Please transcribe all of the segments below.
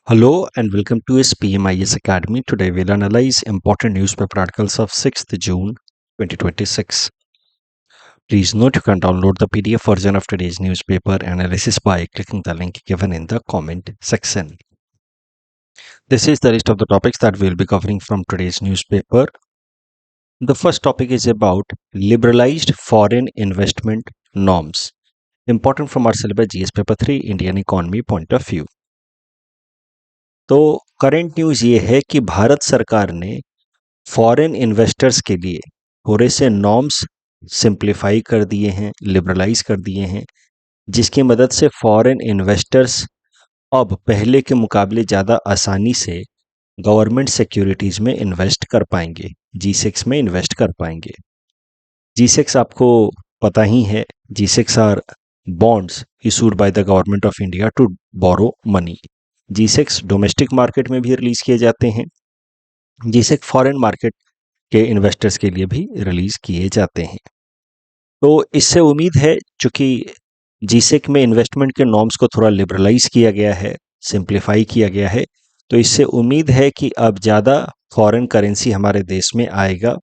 Hello and welcome to SPMIS Academy. Today we'll analyze important newspaper articles of 6th June 2026. Please note you can download the PDF version of today's newspaper analysis by clicking the link given in the comment section. This is the list of the topics that we'll be covering from today's newspaper. The first topic is about liberalized foreign investment norms. Important from our syllabus GS paper 3 Indian economy point of view. तो current news ये है कि भारत सरकार ने foreign investors के लिए थोड़े से नॉर्म्स सिंप्लीफाई कर दिए हैं, लिबरलाइज कर दिए हैं, जिसकी मदद से फॉरेन इन्वेस्टर्स अब पहले के मुकाबले ज़्यादा आसानी से गवर्नमेंट सिक्योरिटीज़ में इन्वेस्ट कर पाएंगे, G6 में इन्वेस्ट कर पाएंगे। G6 आपको पता ही है, G6 are bonds issued by the government of India to borrow money. G6 domestic market में भी रिलीज किए जाते हैं, G6 फॉरेन मार्केट के इन्वेस्टर्स के लिए भी रिलीज किए जाते हैं। तो इससे उम्मीद है, चूंकि G6 में इन्वेस्टमेंट के नॉर्म्स को थोड़ा लिबरलाइज किया गया है, सिंप्लीफाई किया गया है, तो इससे उम्मीद है कि अब ज़्यादा फॉरेन करेंसी हमारे देश में आएगा।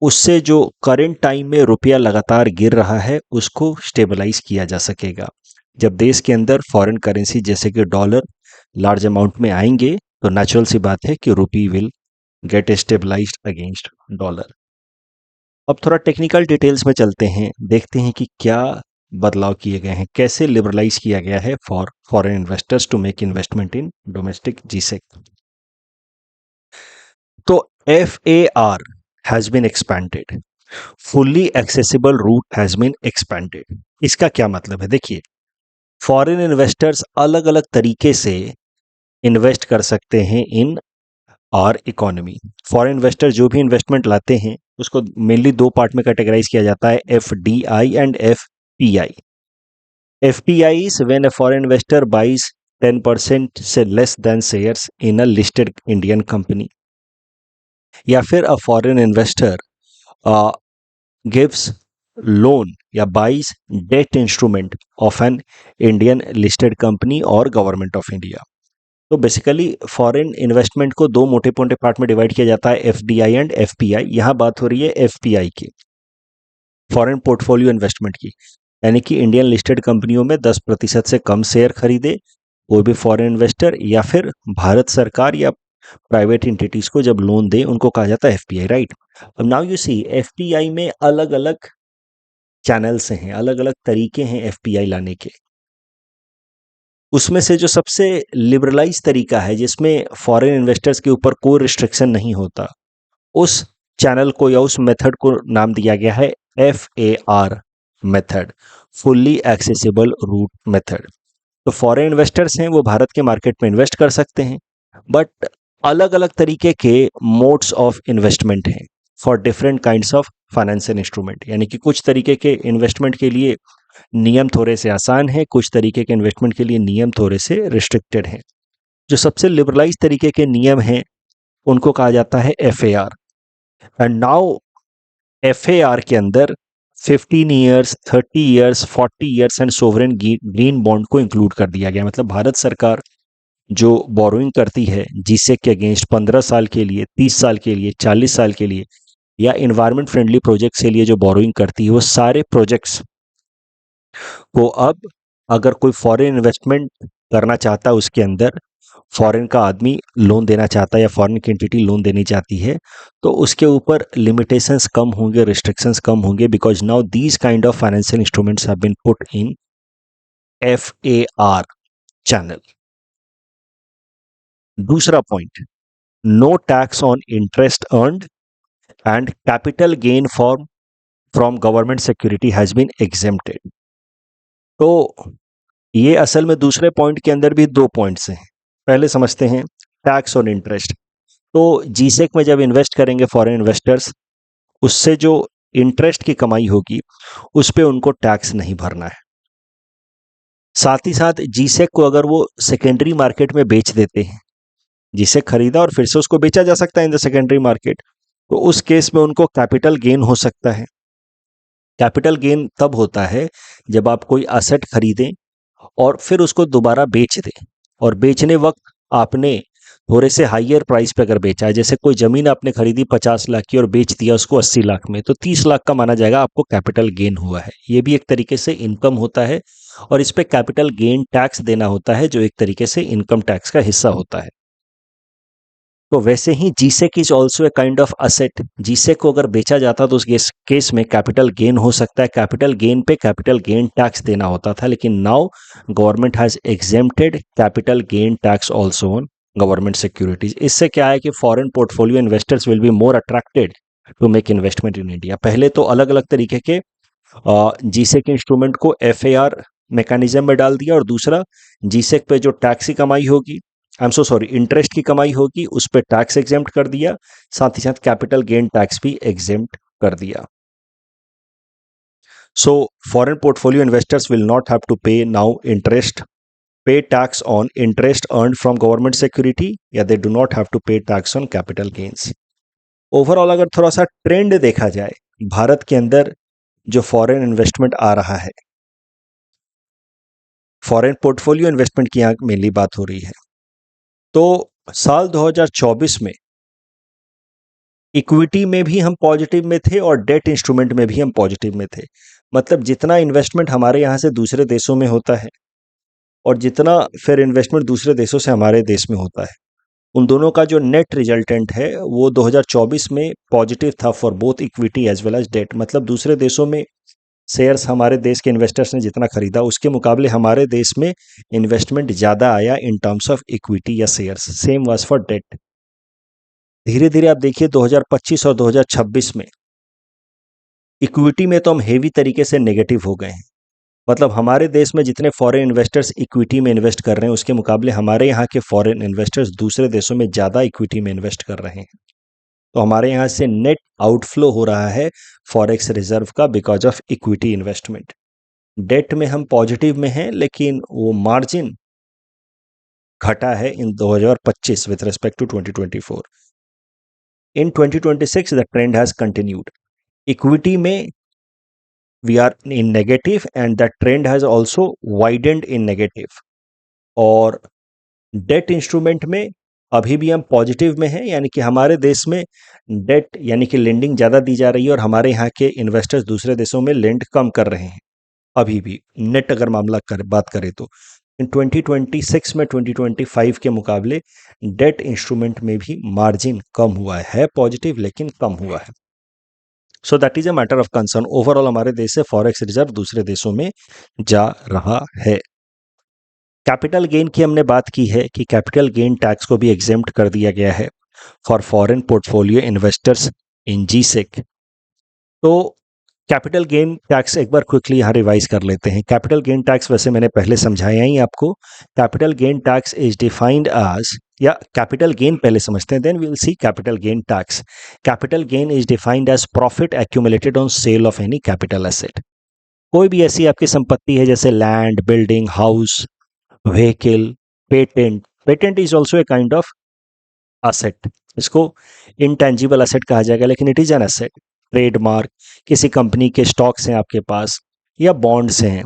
उससे जो करंट टाइम में रुपया लगातार गिर रहा है उसको स्टेबलाइज किया जा सकेगा। जब देश के अंदर फॉरेन करेंसी जैसे कि डॉलर लार्ज अमाउंट में आएंगे तो नेचुरल सी बात है कि rupee will get stabilised against dollar. अब थोड़ा टेक्निकल डिटेल्स में चलते हैं, देखते हैं कि क्या बदलाव किए गए हैं, कैसे लिबरलाइज किया गया है for foreign investors to make investment in domestic G6। तो FAR has been expanded, fully accessible route has been expanded. इसका क्या मतलब है? देखिए, फॉरेन इन्वेस्टर्स अलग अलग तरीके से इन्वेस्ट कर सकते हैं इन आर इकोनॉमी। फॉरेन इन्वेस्टर जो भी इन्वेस्टमेंट लाते हैं उसको मेनली दो पार्ट में कैटेगराइज किया जाता है, FDI and FPI। FPI is when a foreign investor buys 10% से less than shares in a listed Indian company, या फिर a foreign investor gives loan या buys debt instrument of an Indian listed company और government of India. तो basically foreign investment को दो मोटे मोटे पार्ट में डिवाइड किया जाता है, FDI एंड FPI। यहाँ बात हो रही है FPI की, फॉरेन पोर्टफोलियो इन्वेस्टमेंट की, यानी कि इंडियन लिस्टेड कंपनियों में 10% से कम शेयर खरीदे वो भी फॉरेन इन्वेस्टर, या फिर भारत सरकार या प्राइवेट एंटिटीज को जब लोन दे उनको कहा जाता है FPI, राइट। अब नाउ यू सी, FPI में अलग अलग चैनल्स हैं, अलग अलग तरीके हैं FPI लाने के। उसमें से जो सबसे लिबरलाइज तरीका है जिसमें फॉरेन इन्वेस्टर्स के ऊपर कोई रिस्ट्रिक्शन नहीं होता, उस चैनल को या उस मेथड को नाम दिया गया है FAR method, fully accessible route method. तो फॉरेन इन्वेस्टर्स हैं वो भारत के मार्केट में इन्वेस्ट कर सकते हैं, बट अलग अलग तरीके के मोड्स ऑफ इन्वेस्टमेंट हैं for different kinds of financial instrument. यानी कि कुछ तरीके के इन्वेस्टमेंट के लिए नियम थोड़े से आसान है, कुछ तरीके के इन्वेस्टमेंट के लिए नियम थोड़े से रिस्ट्रिक्टेड हैं। जो सबसे लिबरलाइज तरीके के नियम हैं उनको कहा जाता है FAR। एंड नाउ FAR के अंदर 15 years, 30 years, 40 years and sovereign green bond को इंक्लूड कर दिया गया। मतलब भारत सरकार जो बोरोइंग करती है G6 के अगेंस्ट 15 साल के लिए, 30 साल के लिए, 40 साल के लिए, या इन्वायरमेंट फ्रेंडली प्रोजेक्ट्स के लिए जो बोरोइंग करती है, वो सारे प्रोजेक्ट्स को अब अगर कोई फॉरेन इन्वेस्टमेंट करना चाहता है, उसके अंदर फॉरेन का आदमी लोन देना चाहता है या फॉरेन की एंटिटी लोन देनी चाहती है, तो उसके ऊपर लिमिटेशंस कम होंगे, रिस्ट्रिक्शंस कम होंगे, because now these kind of financial instruments have been put in FAR channel. दूसरा point, no tax on interest earned and capital gain from government security has been exempted. तो ये असल में दूसरे पॉइंट के अंदर भी दो पॉइंट्स हैं। पहले समझते हैं टैक्स ऑन इंटरेस्ट। तो G6 में जब इन्वेस्ट करेंगे फॉरेन इन्वेस्टर्स, उससे जो इंटरेस्ट की कमाई होगी उस पे उनको टैक्स नहीं भरना है। साथ ही साथ G6 को अगर वो सेकेंडरी मार्केट में बेच देते हैं, जिसे खरीदा और फिर से उसको बेचा जा सकता है इन द सेकेंडरी मार्केट, तो उस केस में उनको कैपिटल गेन हो सकता है। कैपिटल गेन तब होता है जब आप कोई असेट खरीदें और फिर उसको दोबारा बेच दें, और बेचने वक्त आपने थोड़े से हाईयर प्राइस पे अगर बेचा है, जैसे कोई जमीन आपने खरीदी 50 लाख की और बेच दिया उसको 80 लाख में, तो 30 लाख का माना जाएगा आपको कैपिटल गेन हुआ है। ये भी एक तरीके से इनकम होता है और इस पे कैपिटल गेन टैक्स देना होता है, जो एक तरीके से इनकम टैक्स का हिस्सा होता है। तो वैसे ही G Sec is also a kind of asset. G Sec को अगर बेचा जाता तो उस केस में कैपिटल गेन हो सकता है, कैपिटल गेन पे कैपिटल गेन टैक्स देना होता था, लेकिन now government has exempted capital gain tax also on government securities. इससे क्या है कि foreign portfolio investors will be more attracted to make investment in India. पहले तो अलग अलग तरीके के जीसेक इंस्ट्रूमेंट को एफएआर मैकेनिज्म में डाल दिया, और दूसरा जीसेक पे जो टैक्स की कमाई होगी, I am so sorry, interest की कमाई होगी, उस पर टैक्स एग्जेम्प्ट कर दिया, साथ ही साथ कैपिटल गेन टैक्स भी एग्जेम्प्ट कर दिया। So foreign portfolio investors will not have to pay now interest, pay tax on interest earn from government security, या they do not have to pay tax on capital gains. Overall अगर थोड़ा सा trend देखा जाए भारत के अंदर जो foreign investment आ रहा है, फॉरेन पोर्टफोलियो इन्वेस्टमेंट की यहाँ मेनली बात हो रही है, तो साल 2024 में इक्विटी में भी हम पॉजिटिव में थे और डेट इंस्ट्रूमेंट में भी हम पॉजिटिव में थे। मतलब जितना इन्वेस्टमेंट हमारे यहाँ से दूसरे देशों में होता है और जितना फिर इन्वेस्टमेंट दूसरे देशों से हमारे देश में होता है, उन दोनों का जो नेट रिजल्टेंट है वो 2024 में पॉजिटिव था for both equity as well as debt. मतलब दूसरे देशों में शेयर्स हमारे देश के इन्वेस्टर्स ने जितना खरीदा, उसके मुकाबले हमारे देश में इन्वेस्टमेंट ज़्यादा आया इन टर्म्स ऑफ इक्विटी या shares. Same was for debt. धीरे धीरे आप देखिए 2025 और 2026 में इक्विटी में तो हम हेवी तरीके से नेगेटिव हो गए हैं। मतलब हमारे देश में जितने फॉरेन इन्वेस्टर्स इक्विटी में इन्वेस्ट कर रहे हैं, उसके मुकाबले हमारे यहाँ के फॉरेन इन्वेस्टर्स दूसरे देशों में ज़्यादा इक्विटी में इन्वेस्ट कर रहे हैं। तो हमारे यहाँ से नेट आउटफ्लो हो रहा है फॉरेक्स रिजर्व का because of equity investment. Debt में हम पॉजिटिव में हैं, लेकिन वो मार्जिन घटा है in 2025 with respect to 2024। In 2026 the trend has continued. Equity में we are in negative and the trend has also widened in negative. और डेट इंस्ट्रूमेंट में अभी भी हम पॉजिटिव में हैं, यानी कि हमारे देश में डेट यानी कि लेंडिंग ज़्यादा दी जा रही है और हमारे यहाँ के इन्वेस्टर्स दूसरे देशों में लेंड कम कर रहे हैं। अभी भी नेट अगर बात करें तो इन 2026 में 2025 के मुकाबले डेट इंस्ट्रूमेंट में भी मार्जिन कम हुआ है पॉजिटिव, लेकिन कम हुआ है। So that is a matter of concern. Overall हमारे देश से फॉरेक्स रिजर्व दूसरे देशों में जा रहा है। कैपिटल गेन की हमने बात की है कि कैपिटल गेन टैक्स को भी एग्जेम्प्ट कर दिया गया है for foreign portfolio investors in G-sec. तो कैपिटल गेन टैक्स एक बार क्विकली यहाँ रिवाइज कर लेते हैं। कैपिटल गेन टैक्स वैसे मैंने पहले समझाया ही आपको। Capital gain tax is defined as, या कैपिटल गेन पहले समझते हैं, then we will see capital gain tax. Capital gain is defined as profit accumulated on sale of any capital asset. कोई भी ऐसी आपकी संपत्ति है जैसे land, building, house, vehicle, patent. Patent is also a kind of asset. इसको intangible asset कहा जाएगा, लेकिन it is an asset. Trademark, किसी कंपनी के स्टॉक्स हैं आपके पास, या बॉन्ड्स हैं,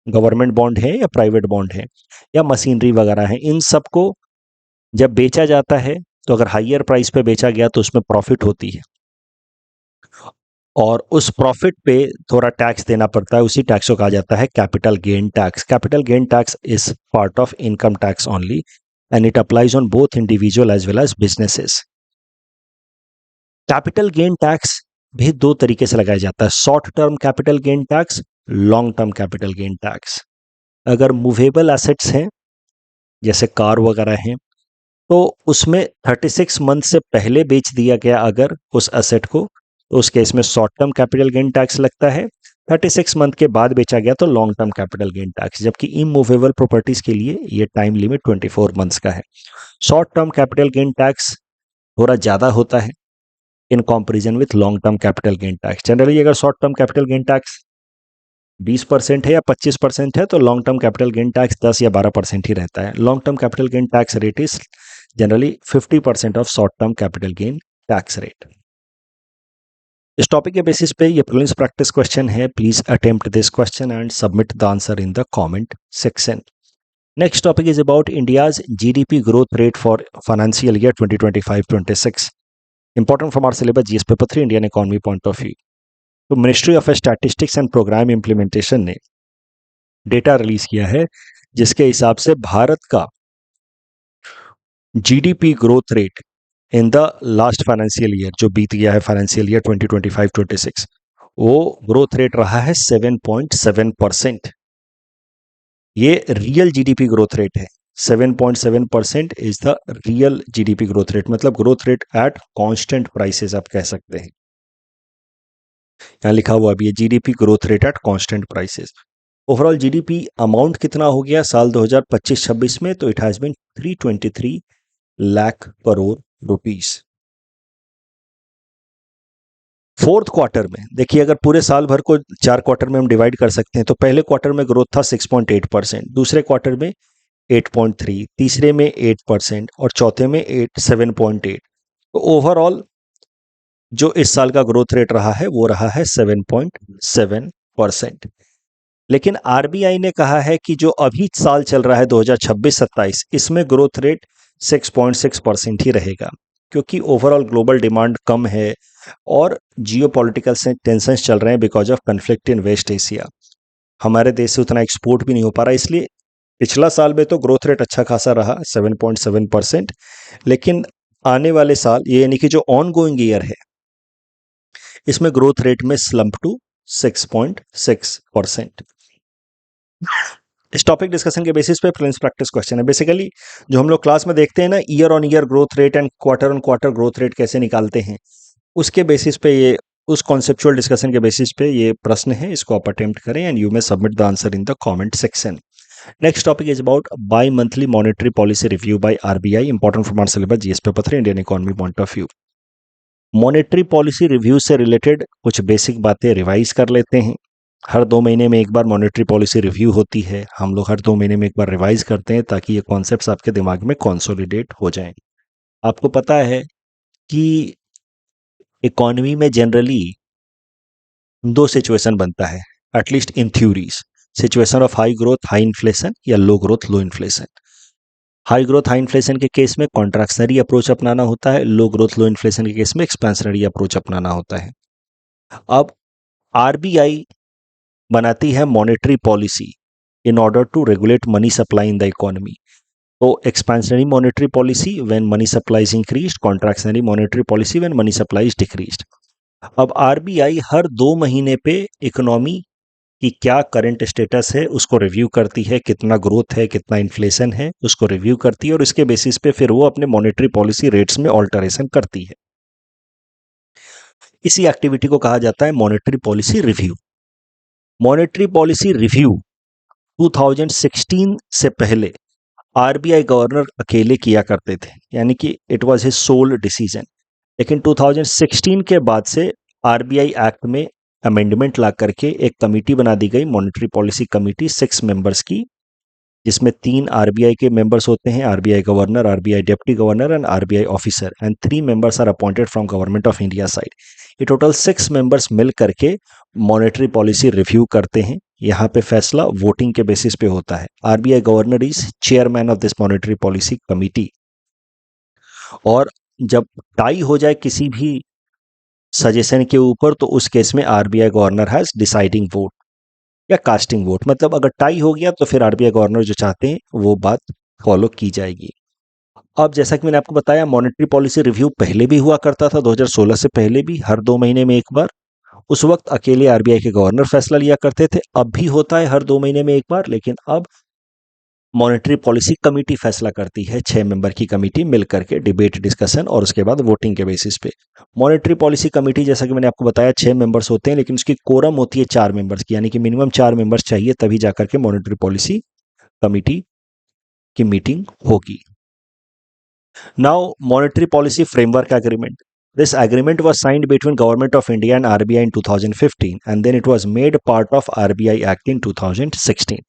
गवर्नमेंट बॉन्ड है या प्राइवेट बॉन्ड है, या मशीनरी वगैरह है, इन सब को जब बेचा जाता है तो अगर हाईयर प्राइस पे बेचा गया तो उसमें प्रॉफिट होती है और उस प्रॉफिट पे थोड़ा टैक्स देना पड़ता है। उसी टैक्स को कहा जाता है capital gain tax. Capital gain tax is part of income tax only and it applies on both individual as well as businesses. Capital gain tax भी दो तरीके से लगाया जाता है, short term capital gain tax, long term capital gain tax. अगर movable assets हैं जैसे कार वगैरह हैं, तो उसमें 36 मंथ से पहले बेच दिया गया अगर उस एसेट को, तो उस केस में short term capital gain tax लगता है। 36 मंथ के बाद बेचा गया तो long term capital gain tax. जबकि इमूवेबल प्रॉपर्टीज के लिए ये टाइम लिमिट 24 मंथ्स का है। Short term capital gain tax थोड़ा ज़्यादा होता है in comparison with long term capital gain tax. Generally अगर short term capital gain tax 20% है या 25% है, तो long term capital gain tax 10 या 12% ही रहता है। Long term capital gain tax rate is generally 50% of short term capital gain tax rate. इस topic के बेसिस पे ये प्रीलिम्स प्रैक्टिस क्वेश्चन है। Please attempt this question and submit the answer in the comment section. Next topic is about India's GDP growth rate for financial year 2025-26. Important from our syllabus GS paper 3 Indian economy point of view. तो ministry of statistics and programme implementation ने data release किया है जिसके हिसाब से भारत का GDP growth rate in the last financial year जो बीत गया है फाइनेंशियल ईयर 2025-26 वो ग्रोथ रेट रहा है 7.7%. ये रियल जीडीपी ग्रोथ रेट है. 7.7% is the real GDP growth rate, मतलब growth rate at constant prices आप कह सकते हैं. यहां लिखा हुआ भी है GDP growth rate at constant prices. Overall GDP amount कितना हो गया साल 2025-26 में, तो it has been 323 lakh crore rupees. Fourth quarter में देखिए, अगर पूरे साल भर को 4 क्वार्टर में हम डिवाइड कर सकते हैं तो पहले क्वार्टर में ग्रोथ था 6.8%, दूसरे क्वार्टर में 8.3, तीसरे में 8% और चौथे में 7.8. तो ओवरऑल जो इस साल का ग्रोथ रेट रहा है वो रहा है 7.7%. लेकिन आरबीआई ने कहा है कि जो अभी साल चल रहा है 2026-27 इसमें ग्रोथ रेट 6.6% ही रहेगा, क्योंकि ओवरऑल ग्लोबल डिमांड कम है और जियोपॉलिटिकल टेंशन चल रहे हैं because of conflict in West Asia. हमारे देश से उतना एक्सपोर्ट भी नहीं हो पा रहा, इसलिए पिछला साल में तो ग्रोथ रेट अच्छा खासा रहा 7.7%. लेकिन आने वाले साल ये यानी कि जो ऑन गोइंग ईयर है इसमें ग्रोथ रेट में स्लम्प टू 6.6%. इस टॉपिक डिस्कशन के बेसिस पे प्रिलिम्स प्रैक्टिस क्वेश्चन है. बेसिकली जो हम लोग क्लास में देखते हैं ना, year on year growth rate and quarter on quarter growth rate कैसे निकालते हैं, उसके बेसिस पे ये उस कॉन्सेप्चुअल डिस्कशन के बेसिस पे ये प्रश्न है. इसको आप अटेम्प्ट करें and you may submit the answer in the comment section. Next topic is about bimonthly monetary policy review by RBI. Important from our syllabus GS paper 3 Indian economy point of view. Monetary policy review से related कुछ basic बातें revise कर लेते हैं. हर 2 महीने में एक बार monetary policy review होती है. हम लोग हर 2 महीने में एक बार रिवाइज करते हैं ताकि ये कॉन्सेप्ट्स आपके दिमाग में कंसोलिडेट हो जाएं. आपको पता है कि इकोनॉमी में जनरली 2 सिचुएशन बनता है, at least in theories. Situation of high growth high inflation या low growth low inflation. High growth high inflation के केस में कॉन्ट्रैक्शनरी अप्रोच अपनाना होता है, लो ग्रोथ लो इन्फ्लेशन के केस में एक्सपेंशनरी अप्रोच अपनाना होता है. अब आरबीआई बनाती है monetary policy in order to regulate money supply in the economy. तो expansionary monetary policy when money supply is increased, contractionary monetary policy when money supply is decreased. अब RBI हर 2 महीने पे इकोनॉमी कि क्या करंट स्टेटस है उसको review करती है, कितना ग्रोथ है कितना इन्फ्लेशन है उसको रिव्यू करती है और इसके बेसिस पे फिर वो अपने मॉनेटरी पॉलिसी रेट्स में ऑल्टरेशन करती है. इसी एक्टिविटी को कहा जाता है monetary policy review. Monetary policy review 2016 से पहले आरबीआई गवर्नर अकेले किया करते थे, यानी कि it was his sole decision. लेकिन 2016 के बाद से आरबीआई एक्ट में अमेंडमेंट ला करके एक कमेटी बना दी गई, मॉनेटरी पॉलिसी कमेटी 6 मेंबर्स की, जिसमें 3 आरबीआई के मेंबर्स होते हैं, RBI governor, RBI deputy governor and RBI officer, and 3 members are appointed from government of India side. ये टोटल 6 मेंबर्स मिल करके मॉनेटरी पॉलिसी रिव्यू करते हैं. यहाँ पे फैसला वोटिंग के बेसिस पे होता है. RBI governor is chairman of this monetary policy committee. और जब टाई हो जाए किसी भी सजेशन के ऊपर तो उस केस में RBI governor has deciding vote या कास्टिंग वोट. मतलब अगर टाई हो गया तो फिर आरबीआई गवर्नर जो चाहते हैं वो बात फॉलो की जाएगी. अब जैसा कि मैंने आपको बताया, मॉनेटरी पॉलिसी रिव्यू पहले भी हुआ करता था, 2016 से पहले भी हर 2 महीने में एक बार. उस वक्त अकेले आरबीआई के गवर्नर फैसला लिया करते थे. अब भी होता है हर 2 महीने में एक बार, लेकिन अब मॉनेटरी पॉलिसी कमेटी फैसला करती है. 6 मेंबर की कमेटी मिलकर के डिबेट डिस्कशन और उसके बाद वोटिंग के बेसिस पे. मॉनेटरी पॉलिसी कमेटी जैसा कि मैंने आपको बताया 6 मेंबर्स होते हैं, लेकिन उसकी कोरम होती है 4 मेंबर्स की, यानी कि मिनिमम 4 मेंबर्स चाहिए तभी जाकर के मॉनेटरी पॉलिसी कमेटी की मीटिंग होगी. Now monetary policy framework agreement. This agreement was signed between Government of India and RBI in 2015 and then it was made part of RBI Act in 2016.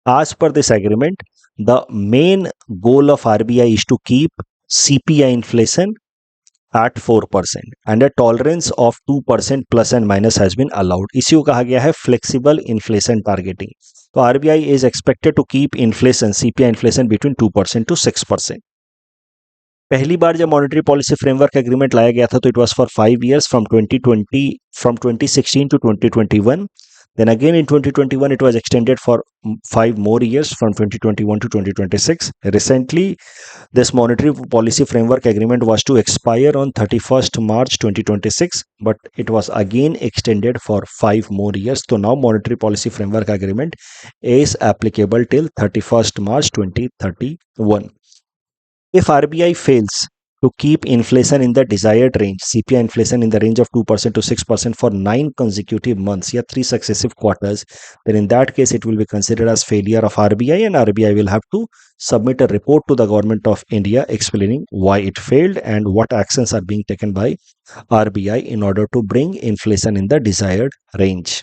As per this agreement, the main goal of RBI is to keep CPI inflation at 4% and a tolerance of 2% plus and minus has been allowed. इसी को कहा गया है flexible inflation targeting. तो RBI is expected to keep inflation CPI inflation between 2% to 6%। पहली बार जब monetary policy framework agreement लाया गया था तो it was for 5 years from 2016 to 2021। Then again in 2021 it was extended for 5 more years from 2021 to 2026. Recently, this monetary policy framework agreement was to expire on 31st March 2026, but it was again extended for 5 more years. So now monetary policy framework agreement is applicable till 31st March 2031. If RBI fails to keep inflation in the desired range, CPI inflation in the range of 2% to 6% for 9 consecutive months, yeah, 3 successive quarters, then in that case it will be considered as failure of RBI, and RBI will have to submit a report to the government of India explaining why it failed and what actions are being taken by RBI in order to bring inflation in the desired range.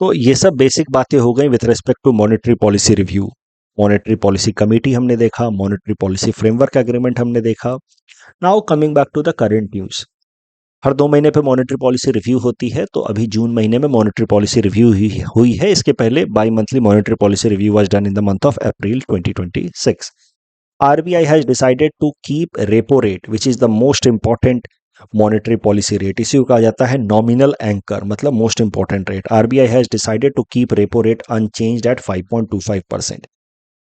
तो ये सब basic बातें हो गई with respect to monetary policy review. Monetary policy committee हमने देखा, monetary policy framework agreement हमने देखा। Now coming back to the current news. हर 2 महीने पे मॉनेटरी पॉलिसी रिव्यू होती है, तो अभी जून महीने में मॉनेटरी पॉलिसी रिव्यू हुई है। इसके पहले by monthly monetary policy review was done in the month of April 2026। RBI has decided to keep repo rate, which is the most important monetary policy rate, इसी को कहा जाता है नॉमिनल एंकर, मतलब most important rate. RBI has decided to keep repo rate unchanged at 5.25%।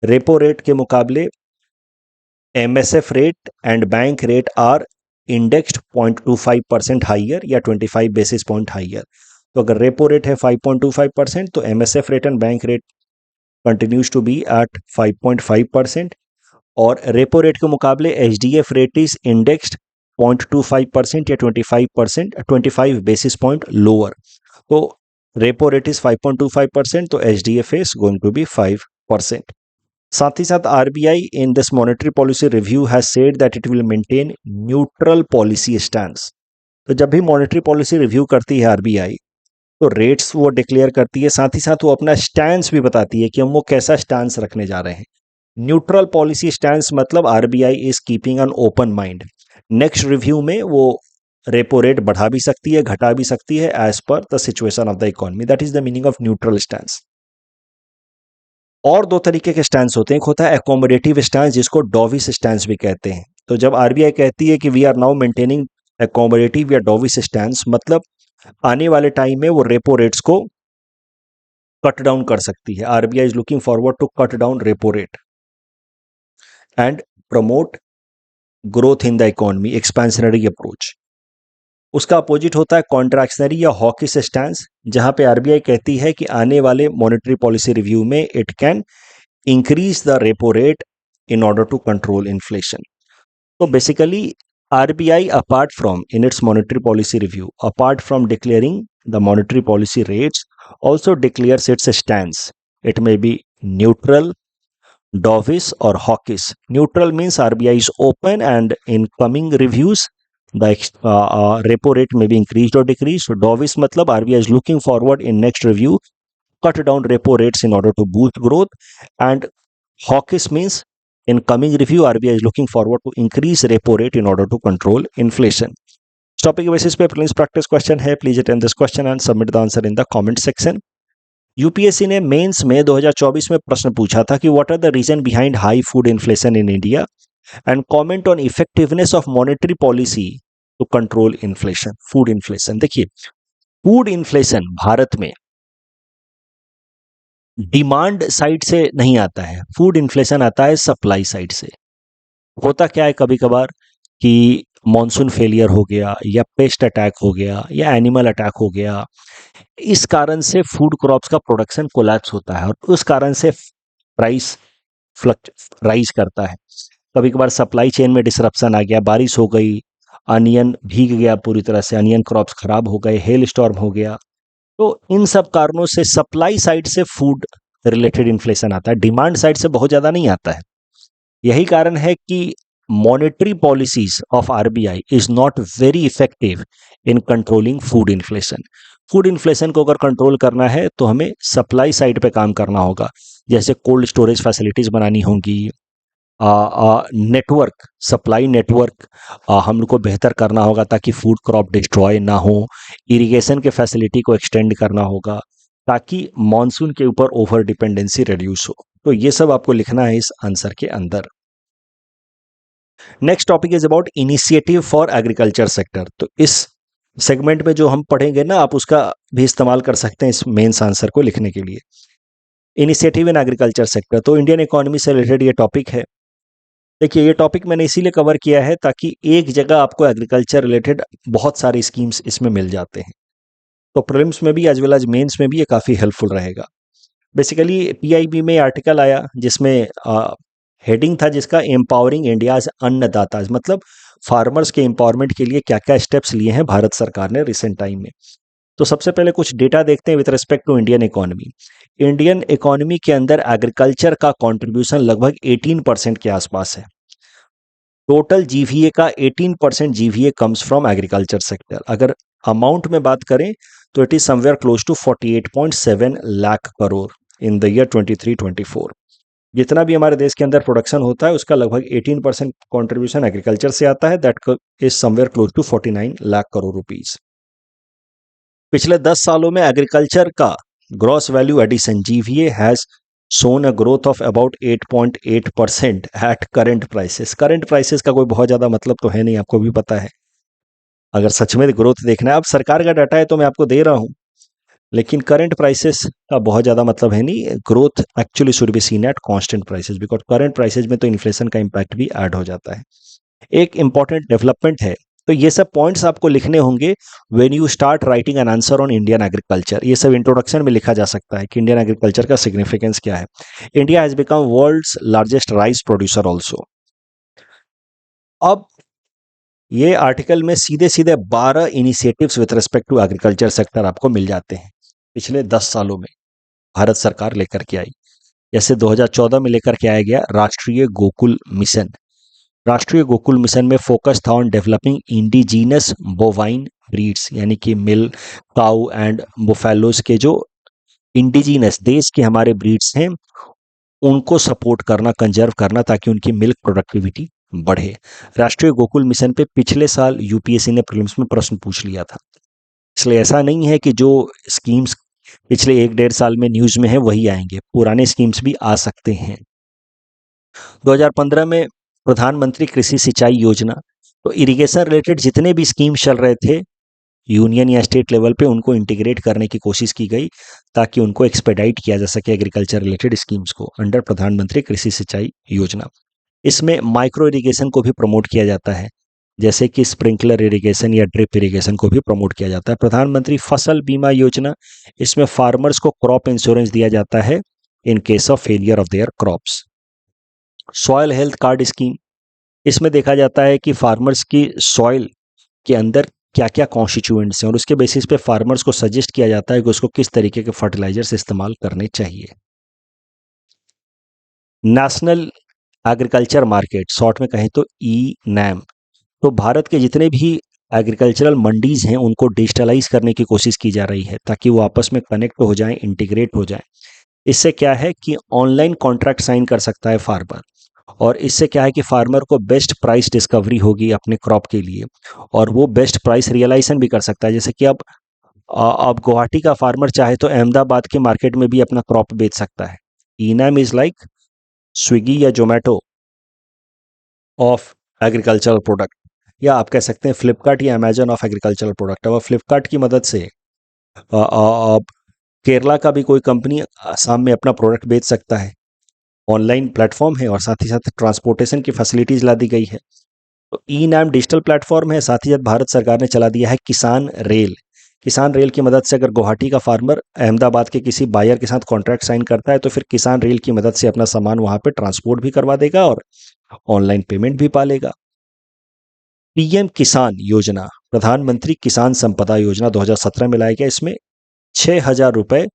Repo rate के मुकाबले MSF rate and bank rate are indexed 0.25% higher या 25 basis point higher. तो अगर रेपो रेट है 5.25% तो MSF rate and bank rate continues to be at 5.5%, और repo rate के मुकाबले एचडीएफ रेट इज इंडेक्स्ड 0.25% या 25 बेसिस पॉइंट लोअर। तो रेपो रेट इज 5.25%, तो HDF is going to be 5%। साथ ही साथ RBI in this monetary policy review has said that it will maintain neutral policy stance. तो जब भी मॉनेटरी पॉलिसी रिव्यू करती है आरबीआई तो रेट्स वो डिक्लेयर करती है, साथ ही साथ वो अपना स्टैंस भी बताती है कि हम वो कैसा स्टैंस रखने जा रहे हैं। न्यूट्रल पॉलिसी स्टैंस मतलब RBI is keeping an open mind. Next review में वो रेपो रेट बढ़ा भी सकती है, घटा भी सकती है as per the situation of the economy. That is the meaning of neutral stance. और 2 तरीके के स्टैंस होते हैं, एक होता है एकोमोडेटिव स्टैंस जिसको डॉविस स्टैंस भी कहते हैं। तो जब आरबीआई कहती है कि we are now maintaining accommodative या डॉविस स्टैंस, मतलब आने वाले टाइम में वो रेपो रेट्स को कट डाउन कर सकती है। RBI is looking forward to cut down repo rate and promote growth in the economy, expansionary approach. उसका अपोजिट होता है कॉन्ट्रैक्शनरी या हॉकिश स्टैंस, जहां पे आरबीआई कहती है कि आने वाले मॉनेटरी पॉलिसी रिव्यू में it can increase the repo rate in order to control inflation. तो basically RBI apart from in its monetary policy review, apart from declaring the monetary policy rates, also declares its stance. It may be neutral, dovish or hawkish. Neutral means RBI is open and in coming reviews the repo rate may be increased or decreased. So dovish matlab RBI is looking forward in next review cut down repo rates in order to boost growth, and hawkish means in coming review RBI is looking forward to increase repo rate in order to control inflation. Topic के basis पे please practice question है, please attend this question and submit the answer in the comment section. UPSC ने mains में 2024 में प्रश्न पूछा था कि what are the reason behind high food inflation in India and comment on effectiveness of monetary policy to control inflation. Food inflation, देखिए food inflation Bharat में demand side से नहीं आता है, फूड इन्फ्लेशन आता है सप्लाई साइड से। होता क्या है कभी कभार कि मॉनसून फेलियर हो गया या पेस्ट अटैक हो गया या एनिमल अटैक हो गया, इस कारण से फूड क्रॉप्स का प्रोडक्शन कोलैप्स होता है और उस कारण से प्राइस राइज करता है। कभी कभार सप्लाई चेन में डिसरप्शन आ गया, बारिश हो गई, अनियन भीग गया पूरी तरह से, अनियन क्रॉप्स खराब हो गए, हेल स्टॉर्म हो गया, तो इन सब कारणों से सप्लाई साइड से फूड रिलेटेड इन्फ्लेशन आता है, डिमांड साइड से बहुत ज़्यादा नहीं आता है। यही कारण है कि monetary policies of RBI is not very effective in controlling food inflation. Food inflation को अगर कंट्रोल करना है तो हमें सप्लाई साइड पे काम करना होगा, जैसे कोल्ड स्टोरेज फैसिलिटीज बनानी होंगी, नेटवर्क, सप्लाई नेटवर्क हम लोग को बेहतर करना होगा ताकि फूड क्रॉप डिस्ट्रॉय ना हो, इरिगेशन के फैसिलिटी को एक्सटेंड करना होगा, ताकि मॉनसून के ऊपर ओवर डिपेंडेंसी रिड्यूस हो। तो ये सब आपको लिखना है इस आंसर के अंदर। Next topic is about initiative for agriculture sector. तो इस सेगमेंट में जो हम पढ़ेंगे ना, आप उसका भी इस्तेमाल कर सकते हैं इस मेंस आंसर को लिखने के लिए। इनिशिएटिव इन एग्रीकल्चर सेक्टर, तो इंडियन इकोनॉमी से रिलेटेड ये टॉपिक है। देखिए, ये टॉपिक मैंने इसीलिए कवर किया है ताकि एक जगह आपको एग्रीकल्चर रिलेटेड बहुत सारी स्कीम्स इसमें मिल जाते हैं। तो प्रीलिम्स में भी एज वेल एज मेंस में भी ये काफ़ी हेल्पफुल रहेगा। बेसिकली पीआईबी में आर्टिकल आया जिसमें हेडिंग था जिसका एम्पावरिंग इंडियाज अन्नदाता, मतलब फार्मर्स के एम्पावरमेंट के लिए क्या क्या स्टेप्स लिए हैं भारत सरकार ने रिसेंट टाइम में। तो सबसे पहले कुछ डेटा देखते हैं with respect to Indian economy. Indian economy के अंदर एग्रीकल्चर का कंट्रीब्यूशन लगभग 18% के आसपास है। टोटल जीवीए का 18% GVA comes from agriculture sector. अगर अमाउंट में बात करें तो it is somewhere close to 48.7 lakh crore in the year 23-24। जितना भी हमारे देश के अंदर प्रोडक्शन होता है उसका लगभग 18% कॉन्ट्रीब्यूशन एग्रीकल्चर से आता है, that is somewhere close to 49 lakh crore rupees. पिछले 10 सालों में एग्रीकल्चर का gross value addition GVA has shown a growth of about 8.8% at current prices। Current prices का कोई बहुत ज़्यादा मतलब तो है नहीं, आपको भी पता है। अगर सच में ग्रोथ देखना है, अब सरकार का डाटा है तो मैं आपको दे रहा हूँ, लेकिन करंट प्राइसेस का बहुत ज़्यादा मतलब है नहीं। Growth actually should be seen eight constant prices, because current prices में तो इन्फ्लेशन का इम्पैक्ट भी ऐड हो जाता है। एक इंपॉर्टेंट डेवलपमेंट है। तो ये सब पॉइंट्स आपको लिखने होंगे when you start writing an answer on Indian agriculture. ये सब इंट्रोडक्शन में लिखा जा सकता है कि इंडियन एग्रीकल्चर का सिग्निफिकेंस क्या है। India has become world's largest rice producer also. अब ये आर्टिकल में सीधे सीधे 12 initiatives with respect to agriculture sector आपको मिल जाते हैं पिछले 10 सालों में भारत सरकार लेकर के आई। जैसे 2014 में लेकर के आया गया राष्ट्रीय गोकुल मिशन। राष्ट्रीय गोकुल मिशन में फोकस था on developing indigenous bovine breeds, यानी कि मिल काउ एंड बुफेलोज के जो इंडिजीनस देश के हमारे ब्रीड्स हैं उनको सपोर्ट करना, कंजर्व करना, ताकि उनकी मिल्क प्रोडक्टिविटी बढ़े। राष्ट्रीय गोकुल मिशन पे पिछले साल यूपीएससी ने प्रीलिम्स में प्रश्न पूछ लिया था। इसलिए ऐसा नहीं है कि जो स्कीम्स पिछले 1-1.5 साल में न्यूज में है वही आएंगे, पुराने स्कीम्स भी आ सकते हैं। 2015 में प्रधानमंत्री कृषि सिंचाई योजना, तो इरिगेशन रिलेटेड जितने भी स्कीम चल रहे थे यूनियन या स्टेट लेवल पे उनको इंटीग्रेट करने की कोशिश की गई ताकि उनको एक्सपेडाइट किया जा सके एग्रीकल्चर रिलेटेड स्कीम्स को अंडर प्रधानमंत्री कृषि सिंचाई योजना। इसमें माइक्रो इरिगेशन को भी प्रमोट किया जाता है, जैसे कि स्प्रिंकलर इरिगेशन या ड्रिप इरिगेशन को भी प्रमोट किया जाता है। प्रधानमंत्री फसल बीमा योजना, इसमें फार्मर्स को क्रॉप इंश्योरेंस दिया जाता है in case of failure of their crops. Soil health card scheme, इसमें देखा जाता है कि फार्मर्स की सॉइल के अंदर क्या क्या कॉन्स्टिट्यूएंट्स हैं और उसके बेसिस पे फार्मर्स को सजेस्ट किया जाता है कि उसको किस तरीके के फर्टिलाइजर्स इस्तेमाल करने चाहिए। नेशनल एग्रीकल्चर मार्केट, शॉर्ट में कहें तो ई नैम, तो भारत के जितने भी एग्रीकल्चरल मंडीज हैं उनको डिजिटलाइज करने की कोशिश की जा रही है ताकि वो आपस में कनेक्ट हो जाएं, इंटीग्रेट हो जाएं। इससे क्या है कि ऑनलाइन कॉन्ट्रैक्ट साइन कर सकता है फार्मर, और इससे क्या है कि फार्मर को बेस्ट प्राइस डिस्कवरी होगी अपने क्रॉप के लिए, और वो बेस्ट प्राइस रियलाइजेशन भी कर सकता है। जैसे कि अब गुवाहाटी का फार्मर चाहे तो अहमदाबाद के मार्केट में भी अपना क्रॉप बेच सकता है। E NAM is like Swiggy या जोमेटो ऑफ एग्रीकल्चरल प्रोडक्ट, या आप कह सकते हैं फ्लिपकार्ट या अमेजन ऑफ एग्रीकल्चरल प्रोडक्ट। अब फ्लिपकार्ट की मदद से अब केरला का भी कोई कंपनी आसाम में अपना प्रोडक्ट बेच सकता है। ऑनलाइन प्लेटफॉर्म है और साथ ही साथ ट्रांसपोर्टेशन की फैसिलिटीज ला दी गई है। तो ई नैम डिजिटल प्लेटफॉर्म है, साथ ही साथ भारत सरकार ने चला दिया है किसान रेल। किसान रेल की मदद से अगर गुवाहाटी का फार्मर अहमदाबाद के किसी बायर के साथ कॉन्ट्रैक्ट साइन करता है तो फिर किसान रेल की मदद से अपना सामान वहां पे ट्रांसपोर्ट भी करवा देगा और ऑनलाइन पेमेंट भी पालेगा। पीएम किसान योजना, प्रधानमंत्री किसान संपदा योजना 2017 में लाया गया। इसमें 6,000 रुपए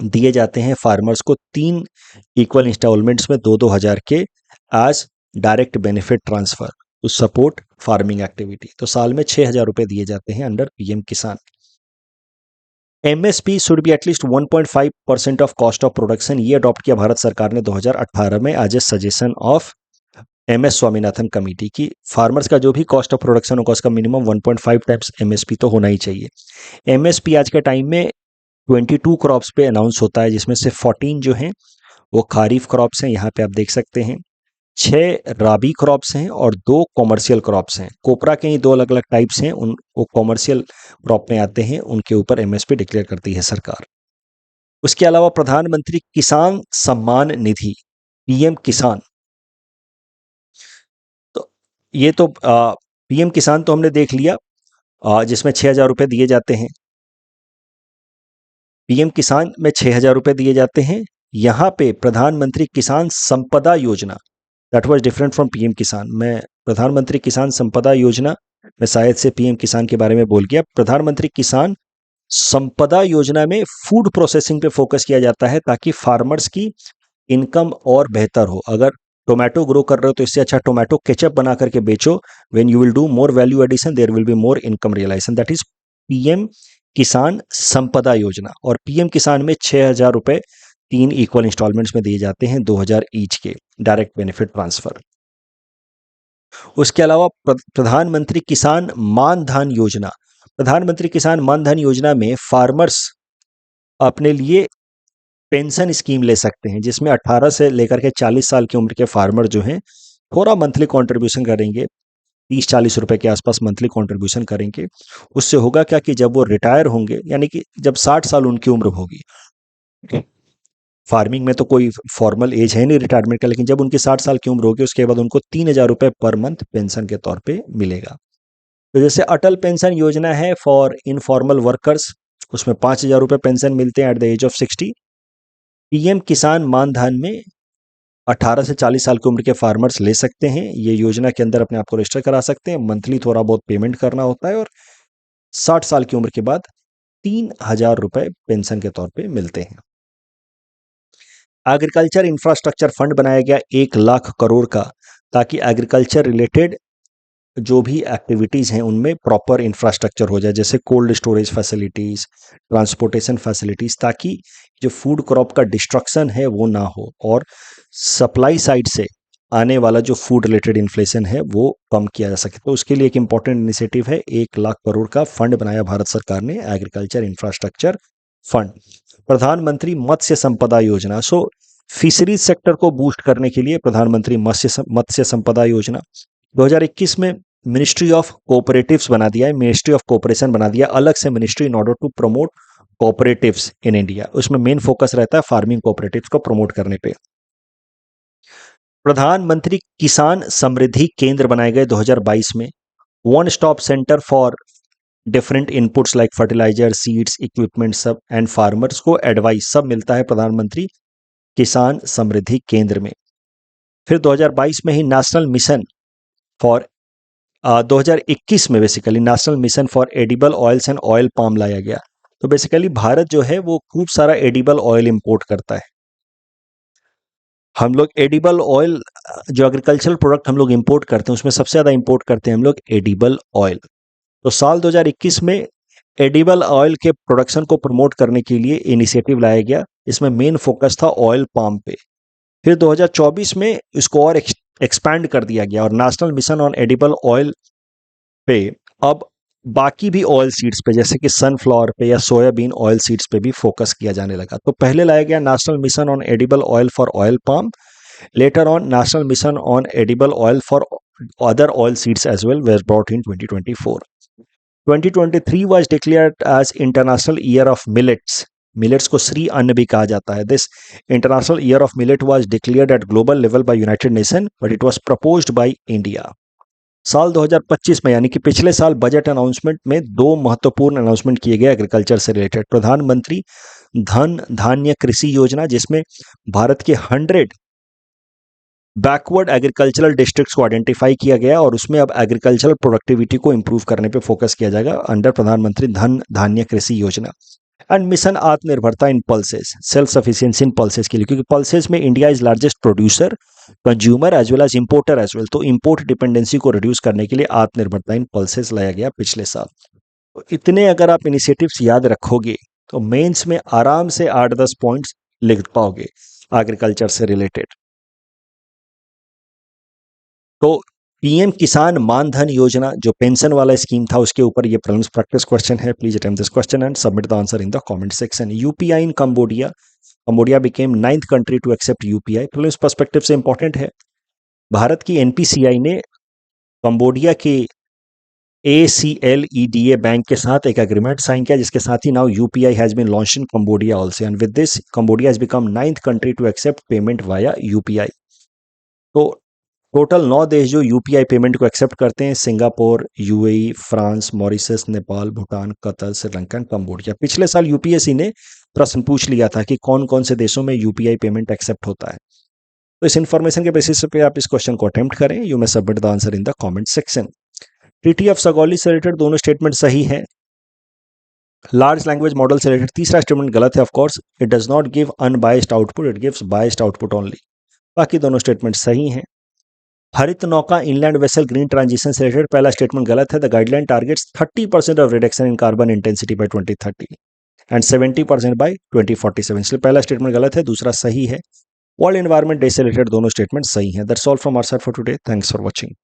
दिए जाते हैं फार्मर्स को 3 इक्वल इंस्टॉलमेंट्स में 2-2 हजार के as direct benefit transfer to support farming activity. तो साल में 6,000 रुपए दिए जाते हैं under PM Kisan. MSP should be at least 1.5% of cost of production, ये अडॉप्ट किया भारत सरकार ने 2018 में as a suggestion of MS Swaminathan committee की। फार्मर्स का जो भी कॉस्ट ऑफ प्रोडक्शन होगा उसका मिनिमम 1.5 टाइम्स एमएसपी तो होना ही चाहिए। एमएसपी आज के टाइम में 22 क्रॉप्स पे अनाउंस होता है, जिसमें से 14 जो हैं वो खारिफ क्रॉप्स हैं, यहाँ पे आप देख सकते हैं। 6 राबी क्रॉप्स हैं और 2 कॉमर्शियल क्रॉप्स हैं। कोपरा के ही 2 अलग अलग टाइप्स हैं, उन वो कॉमर्शियल क्रॉप में आते हैं, उनके ऊपर एमएसपी डिक्लेयर करती है सरकार। उसके अलावा प्रधानमंत्री किसान सम्मान निधि, पीएम किसान, तो ये तो पीएम किसान तो हमने देख लिया, जिसमें 6,000 रुपये दिए जाते हैं। पीएम किसान में 6,000 रुपये दिए जाते हैं। यहाँ पे प्रधानमंत्री किसान संपदा योजना, that was different from PM किसान। मैं प्रधानमंत्री किसान संपदा योजना मैं शायद से पीएम किसान के बारे में बोल गया। प्रधानमंत्री किसान संपदा योजना में फूड प्रोसेसिंग पे फोकस किया जाता है, ताकि फार्मर्स की इनकम और बेहतर हो। अगर टोमेटो ग्रो कर रहे हो तो इससे अच्छा टोमेटो केचप बना करके बेचो। When you will do more value addition, there will be more income realisation. That is PM Kisan Sampada योजना। और पीएम किसान में 6,000 रुपये 3 इक्वल इंस्टॉलमेंट्स में दिए जाते हैं, 2,000 ईच के, डायरेक्ट बेनिफिट ट्रांसफर। उसके अलावा प्रधानमंत्री किसान मान धन योजना, प्रधानमंत्री किसान मान धन योजना में फार्मर्स अपने लिए पेंशन स्कीम ले सकते हैं, जिसमें 18 से लेकर के 40 साल की उम्र के फार्मर जो हैं थोड़ा मंथली कंट्रीब्यूशन करेंगे, 30-40 रुपए के आसपास मंथली कंट्रीब्यूशन करेंगे। उससे होगा क्या कि जब वो रिटायर होंगे, यानी कि जब 60 साल उनकी उम्र होगी, फार्मिंग में तो कोई फॉर्मल एज है नहीं रिटायरमेंट का, लेकिन जब उनकी 60 साल की उम्र होगी उसके बाद उनको 3,000 रुपये पर मंथ पेंशन के तौर पे मिलेगा। तो जैसे अटल पेंशन योजना है फॉर इनफॉर्मल वर्कर्स, उसमें 5,000 रुपये पेंशन मिलते हैं at the age of 60। PM Kisan Maan धन में 18 से 40 साल की उम्र के फार्मर्स ले सकते हैं। ये योजना के अंदर अपने आप को रजिस्टर करा सकते हैं, मंथली थोड़ा बहुत पेमेंट करना होता है, और 60 साल की उम्र के बाद 3,000 रुपये पेंशन के तौर पे मिलते हैं। एग्रीकल्चर इंफ्रास्ट्रक्चर फंड बनाया गया 1,00,000 करोड़ का, ताकि एग्रीकल्चर रिलेटेड जो भी एक्टिविटीज़ हैं उनमें प्रॉपर इंफ्रास्ट्रक्चर हो जाए, जैसे cold storage facilities, transportation facilities, ताकि जो फूड क्रॉप का डिस्ट्रक्शन है वो ना हो, और सप्लाई साइड से आने वाला जो फूड रिलेटेड इन्फ्लेशन है वो कम किया जा सके। तो उसके लिए एक इंपॉर्टेंट इनिशिएटिव है, 1,00,000 करोड़ का फंड बनाया भारत सरकार ने, एग्रीकल्चर इंफ्रास्ट्रक्चर फंड। प्रधानमंत्री मत्स्य संपदा योजना, सो फिशरीज सेक्टर को बूस्ट करने के लिए प्रधानमंत्री मत्स्य संपदा योजना 2021 में मिनिस्ट्री ऑफ कोऑपरेटिव्स बना दिया है, मिनिस्ट्री ऑफ कोऑपरेशन बना दिया, अलग से ministry in order to promote cooperatives in India. उसमें मेन फोकस रहता है फार्मिंग कोऑपरेटिव्स को प्रमोट करने पे। प्रधानमंत्री किसान समृद्धि केंद्र बनाए गए 2022 में, one stop centre for different inputs like fertiliser, seeds, equipment सब एंड फार्मर्स को एडवाइस सब मिलता है प्रधानमंत्री किसान समृद्धि केंद्र में। फिर 2022 में ही नेशनल मिशन फॉर 2021 में basically national mission for edible oils and oil palm लाया गया। तो बेसिकली भारत जो है वो खूब सारा एडिबल ऑयल इंपोर्ट करता है। हम लोग एडिबल ऑयल, जो एग्रीकल्चरल प्रोडक्ट हम लोग इंपोर्ट करते हैं उसमें सबसे ज़्यादा इंपोर्ट करते हैं हम लोग एडिबल ऑयल। तो साल 2021 में एडिबल ऑयल के प्रोडक्शन को प्रमोट करने के लिए इनिशिएटिव लाया गया, इसमें मेन फोकस था ऑयल पाम पे। फिर 2024 में इसको और एक्सपैंड कर दिया गया, और national mission on edible oil पे अब बाकी भी ऑयल सीड्स पे, जैसे कि सनफ्लावर पे या सोयाबीन ऑयल सीड्स पे भी फोकस किया जाने लगा। तो पहले लाया गया national mission on edible oil for oil palm, later on national mission on edible oil for other oil seeds as well were brought in 2024. 2023 was declared as International Year of Millets. Millets को श्री अन्न भी कहा जाता है। This international year of millet was declared eight global level by United nation, but it was proposed by India. साल 2025 में, यानी कि पिछले साल, बजट अनाउंसमेंट में 2 महत्वपूर्ण अनाउंसमेंट किए गए एग्रीकल्चर से रिलेटेड। प्रधानमंत्री धन धान्य कृषि योजना, जिसमें भारत के 100 बैकवर्ड एग्रीकल्चरल डिस्ट्रिक्ट्स को आइडेंटिफाई किया गया, और उसमें अब एग्रीकल्चरल प्रोडक्टिविटी को इंप्रूव करने पे फोकस किया जाएगा अंडर प्रधानमंत्री धन धान्य कृषि योजना। And mission Aatmanirbharta in pulses, self sufficiency in pulses के लिए, क्योंकि पल्सेस में India is largest producer, consumer as well as importer as well. तो इंपोर्ट डिपेंडेंसी को रिड्यूस करने के लिए आत्मनिर्भरता इन पल्सेस लाया गया पिछले साल। तो इतने अगर आप इनिशिएटिव्स याद रखोगे तो मेंस में आराम से 8-10 पॉइंट्स लिख पाओगे एग्रीकल्चर से रिलेटेड। तो पीएम किसान मान धन योजना जो पेंशन वाला स्कीम था उसके ऊपर ये प्रीलिम्स प्रैक्टिस क्वेश्चन है. Please attempt this question and submit the answer in the comment section. UPI in Cambodia. Cambodia became 9th country to accept UPI. Prelims perspective से इंपॉर्टेंट है. भारत की एनपीसीआई ने कंबोडिया के ACLEDA बैंक के साथ एक agreement sign किया जिसके साथ ही now UPI has been launched in Cambodia also and with this Cambodia has become 9th country to accept payment via UPI. तो टोटल 9 देश जो यूपीआई पेमेंट को एक्सेप्ट करते हैं: Singapore, UAE, France, Mauritius, Nepal, Bhutan, Qatar, Sri Lanka and Cambodia. पिछले साल UPSC ने प्रश्न पूछ लिया था कि कौन कौन से देशों में यूपीआई पेमेंट एक्सेप्ट होता है. तो इस इंफॉर्मेशन के बेसिस पे आप इस क्वेश्चन को अटेम्प्ट करें. You may submit the answer in the comment section. Treaty of Sugauli से रिलेटेड दोनों स्टेटमेंट सही है. लार्ज लैंग्वेज मॉडल से रिलेटेड तीसरा स्टेटमेंट गलत है. Of course it does not give unbiased output, it gives biased output only. बाकी दोनों स्टेटमेंट सही हैं. हरित नौका इनलैंड वेसल ग्रीन ट्रांजिशन से रिलेटेड पहला स्टेटमेंट गलत है. The guideline targets 30% of reduction in carbon intensity bye 2030 and 70% by 2047. इसलिए पहला स्टेटमेंट गलत है, दूसरा सही है. वर्ल्ड एनवायरनमेंट डे से रिलेटेड दोनों स्टेटमेंट सही हैं. That's all from our side for today. Thanks for watching.